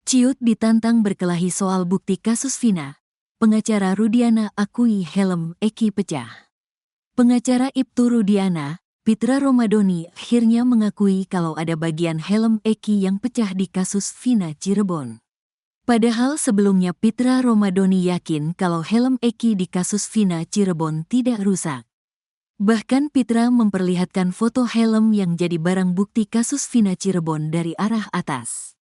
Ciut ditantang berkelahi soal bukti kasus Vina. Pengacara Rudiana akui helm Eki pecah. Pengacara Ibtu Rudiana, Pitra Romadhoni akhirnya mengakui kalau ada bagian helm Eki yang pecah di kasus Vina Cirebon. Padahal sebelumnya Pitra Romadhoni yakin kalau helm Eki di kasus Vina Cirebon tidak rusak. Bahkan Pitra memperlihatkan foto helm yang jadi barang bukti kasus Vina Cirebon dari arah atas.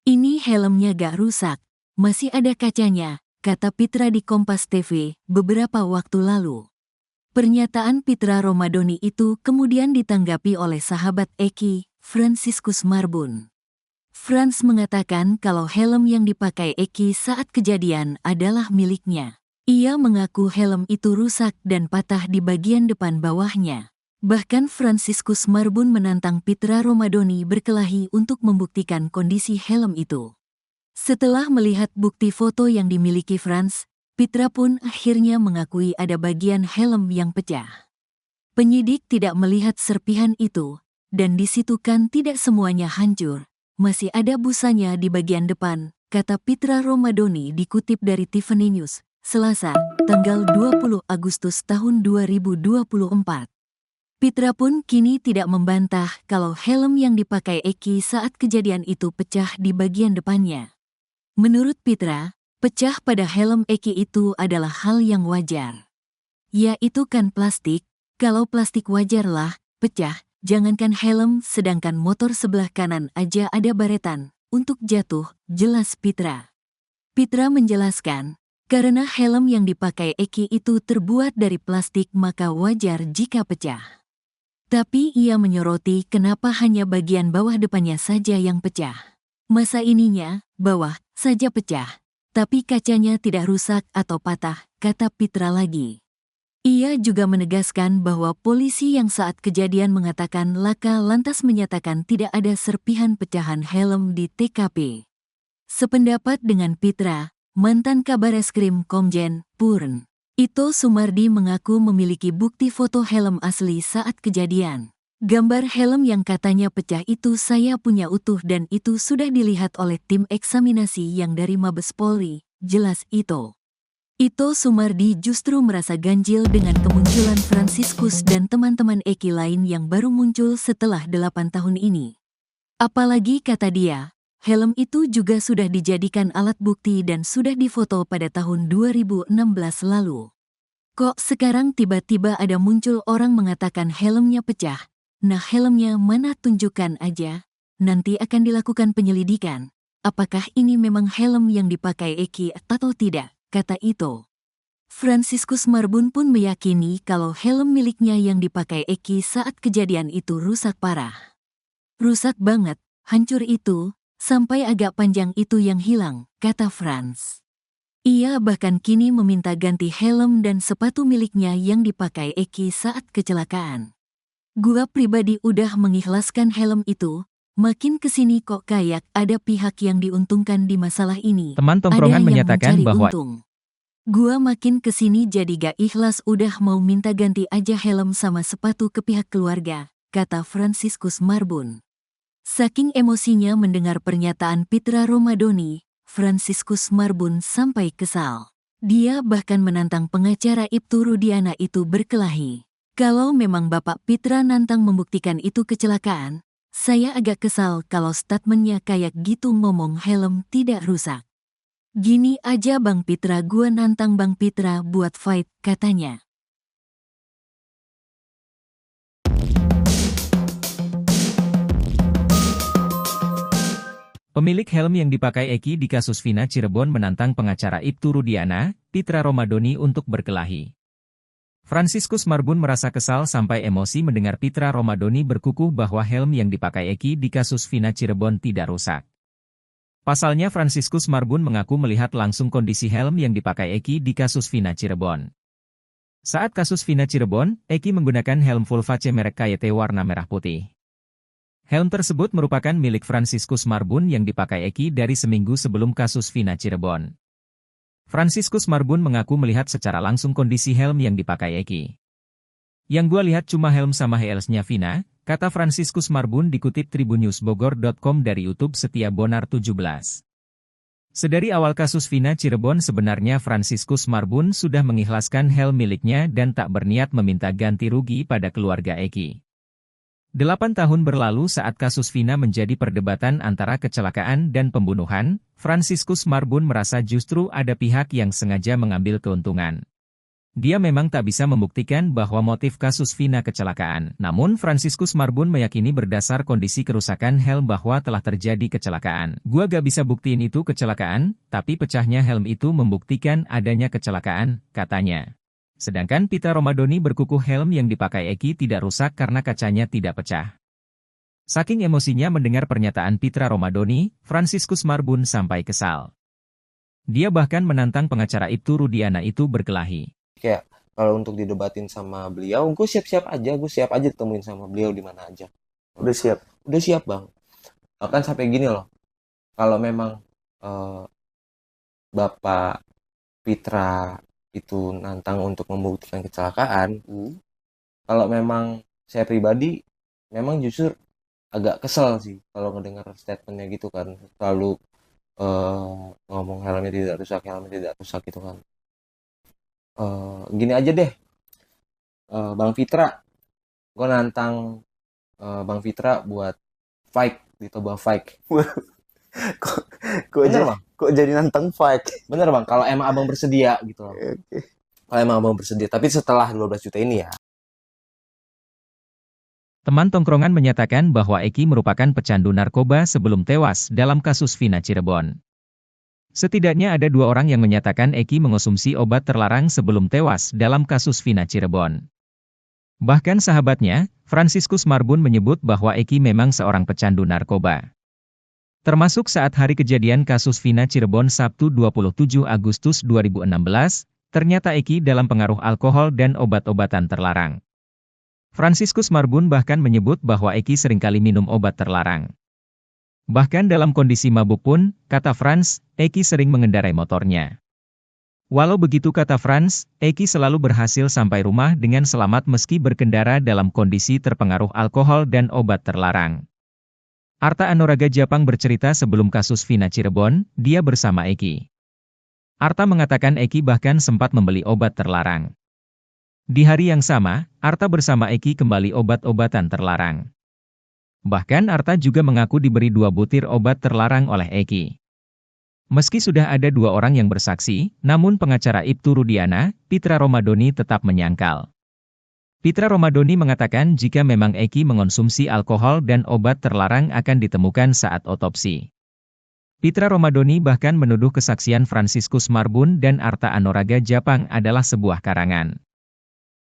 Ini helmnya gak rusak, masih ada kacanya, kata Pitra di Kompas TV beberapa waktu lalu. Pernyataan Pitra Romadhoni itu kemudian ditanggapi oleh sahabat Eki, Franciscus Marbun. Frans mengatakan kalau helm yang dipakai Eki saat kejadian adalah miliknya. Ia mengaku helm itu rusak dan patah di bagian depan bawahnya. Bahkan Franciscus Marbun menantang Pitra Romadhoni berkelahi untuk membuktikan kondisi helm itu. Setelah melihat bukti foto yang dimiliki Frans, Pitra pun akhirnya mengakui ada bagian helm yang pecah. Penyidik tidak melihat serpihan itu, dan di situ kan tidak semuanya hancur. Masih ada busanya di bagian depan, kata Pitra Romadhoni dikutip dari Tiffany News, Selasa, tanggal 20 Agustus tahun 2024. Pitra pun kini tidak membantah kalau helm yang dipakai Eki saat kejadian itu pecah di bagian depannya. Menurut Pitra, pecah pada helm Eki itu adalah hal yang wajar. Ya itu kan plastik, kalau plastik wajarlah, pecah, jangankan helm sedangkan motor sebelah kanan aja ada baretan, untuk jatuh, jelas Pitra. Pitra menjelaskan, karena helm yang dipakai Eki itu terbuat dari plastik maka wajar jika pecah. Tapi ia menyoroti kenapa hanya bagian bawah depannya saja yang pecah. Masa ininya, bawah, saja pecah. Tapi kacanya tidak rusak atau patah, kata Pitra lagi. Ia juga menegaskan bahwa polisi yang saat kejadian mengatakan laka lantas menyatakan tidak ada serpihan pecahan helm di TKP. Sependapat dengan Pitra, mantan Kabareskrim Komjen Purn Ito Sumardi mengaku memiliki bukti foto helm asli saat kejadian. Gambar helm yang katanya pecah itu saya punya utuh dan itu sudah dilihat oleh tim eksaminasi yang dari Mabes Polri, jelas Ito. Ito Sumardi justru merasa ganjil dengan kemunculan Franciscus dan teman-teman Eki lain yang baru muncul setelah 8 tahun ini. Apalagi kata dia, helm itu juga sudah dijadikan alat bukti dan sudah difoto pada tahun 2016 lalu. Kok sekarang tiba-tiba ada muncul orang mengatakan helmnya pecah? Nah helmnya mana tunjukkan aja? Nanti akan dilakukan penyelidikan. Apakah ini memang helm yang dipakai Eki atau tidak? Kata Ito. Franciscus Marbun pun meyakini kalau helm miliknya yang dipakai Eki saat kejadian itu rusak parah. Rusak banget, hancur itu. Sampai agak panjang itu yang hilang, kata Frans. Ia bahkan kini meminta ganti helm dan sepatu miliknya yang dipakai Eki saat kecelakaan. Gua pribadi udah mengikhlaskan helm itu, makin kesini kok kayak ada pihak yang diuntungkan di masalah ini. Teman tongkrongan menyatakan bahwa untung. Gua makin kesini jadi gak ikhlas udah mau minta ganti aja helm sama sepatu ke pihak keluarga, kata Franciscus Marbun. Saking emosinya mendengar pernyataan Pitra Romadhoni, Franciscus Marbun sampai kesal. Dia bahkan menantang pengacara Ibtu Rudiana itu berkelahi. Kalau memang Bapak Pitra nantang membuktikan itu kecelakaan, saya agak kesal kalau statementnya kayak gitu ngomong helm tidak rusak. Gini aja Bang Pitra gua nantang Bang Pitra buat fight, katanya. pemilik helm yang dipakai Eki di kasus Vina Cirebon menantang pengacara Ibtu Rudiana, Pitra Romadhoni untuk berkelahi. Franciscus Marbun merasa kesal sampai emosi mendengar Pitra Romadhoni berkukuh bahwa helm yang dipakai Eki di kasus Vina Cirebon tidak rusak. Pasalnya Franciscus Marbun mengaku melihat langsung kondisi helm yang dipakai Eki di kasus Vina Cirebon. Saat kasus Vina Cirebon, Eki menggunakan helm full face merek KYT warna merah putih. Helm tersebut merupakan milik Franciscus Marbun yang dipakai Eki dari seminggu sebelum kasus Vina Cirebon. Franciscus Marbun mengaku melihat secara langsung kondisi helm yang dipakai Eki. Yang gua lihat cuma helm sama HLS-nya Vina, kata Franciscus Marbun dikutip tribunnewsbogor.com dari YouTube Setia Bonar 17. Sedari awal kasus Vina Cirebon sebenarnya Franciscus Marbun sudah mengikhlaskan helm miliknya dan tak berniat meminta ganti rugi pada keluarga Eki. 8 tahun berlalu saat kasus Vina menjadi perdebatan antara kecelakaan dan pembunuhan, Franciscus Marbun merasa justru ada pihak yang sengaja mengambil keuntungan. Dia memang tak bisa membuktikan bahwa motif kasus Vina kecelakaan. Namun Franciscus Marbun meyakini berdasar kondisi kerusakan helm bahwa telah terjadi kecelakaan. Gua gak bisa buktiin itu kecelakaan, tapi pecahnya helm itu membuktikan adanya kecelakaan, katanya. Sedangkan Pitra Romadoni berkukuh helm yang dipakai Eki tidak rusak karena kacanya tidak pecah. Saking emosinya mendengar pernyataan Pitra Romadoni, Franciscus Marbun sampai kesal. Dia bahkan menantang pengacara Ibtu Rudiana itu berkelahi. Kayak kalau untuk didebatin sama beliau, gue siap aja temuin sama beliau di mana aja. Udah siap bang. Bahkan sampai gini loh, kalau memang Bapak Pitra itu nantang untuk membuktikan kecelakaan, kalau memang saya pribadi, memang justru agak kesel sih kalau ngedengar statementnya gitu kan, selalu ngomong helmnya tidak rusak gitu kan. Gini aja deh, Bang Fitra, gue nantang Bang Fitra buat fight di Toba Fight. Kok jadi nantang fight? Bener bang, kalau emang abang bersedia gitu loh. Okay. Kalau emang abang bersedia, tapi setelah 12 juta ini ya. Teman tongkrongan menyatakan bahwa Eki merupakan pecandu narkoba sebelum tewas dalam kasus Vina Cirebon. Setidaknya ada 2 orang yang menyatakan Eki mengonsumsi obat terlarang sebelum tewas dalam kasus Vina Cirebon. Bahkan sahabatnya, Franciscus Marbun menyebut bahwa Eki memang seorang pecandu narkoba. Termasuk saat hari kejadian kasus Vina Cirebon Sabtu 27 Agustus 2016, ternyata Eki dalam pengaruh alkohol dan obat-obatan terlarang. Franciscus Marbun bahkan menyebut bahwa Eki seringkali minum obat terlarang. Bahkan dalam kondisi mabuk pun, kata Frans, Eki sering mengendarai motornya. Walau begitu kata Frans, Eki selalu berhasil sampai rumah dengan selamat meski berkendara dalam kondisi terpengaruh alkohol dan obat terlarang. Arta Anoraga Japang bercerita sebelum kasus Vina Cirebon, dia bersama Eki. Arta mengatakan Eki bahkan sempat membeli obat terlarang. Di hari yang sama, Arta bersama Eki kembali obat-obatan terlarang. Bahkan Arta juga mengaku diberi 2 butir obat terlarang oleh Eki. Meski sudah ada 2 orang yang bersaksi, namun pengacara Ibtu Rudiana, Pitra Romadoni tetap menyangkal. Pitra Romadoni mengatakan jika memang Eki mengonsumsi alkohol dan obat terlarang akan ditemukan saat otopsi. Pitra Romadoni bahkan menuduh kesaksian Franciscus Marbun dan Arta Anoraga Japang adalah sebuah karangan.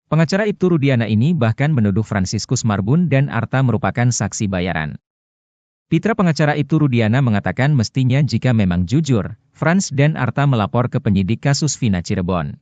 Pengacara Ibtu Rudiana ini bahkan menuduh Franciscus Marbun dan Arta merupakan saksi bayaran. Pitra pengacara Ibtu Rudiana mengatakan mestinya jika memang jujur, Frans dan Arta melapor ke penyidik kasus Vina Cirebon.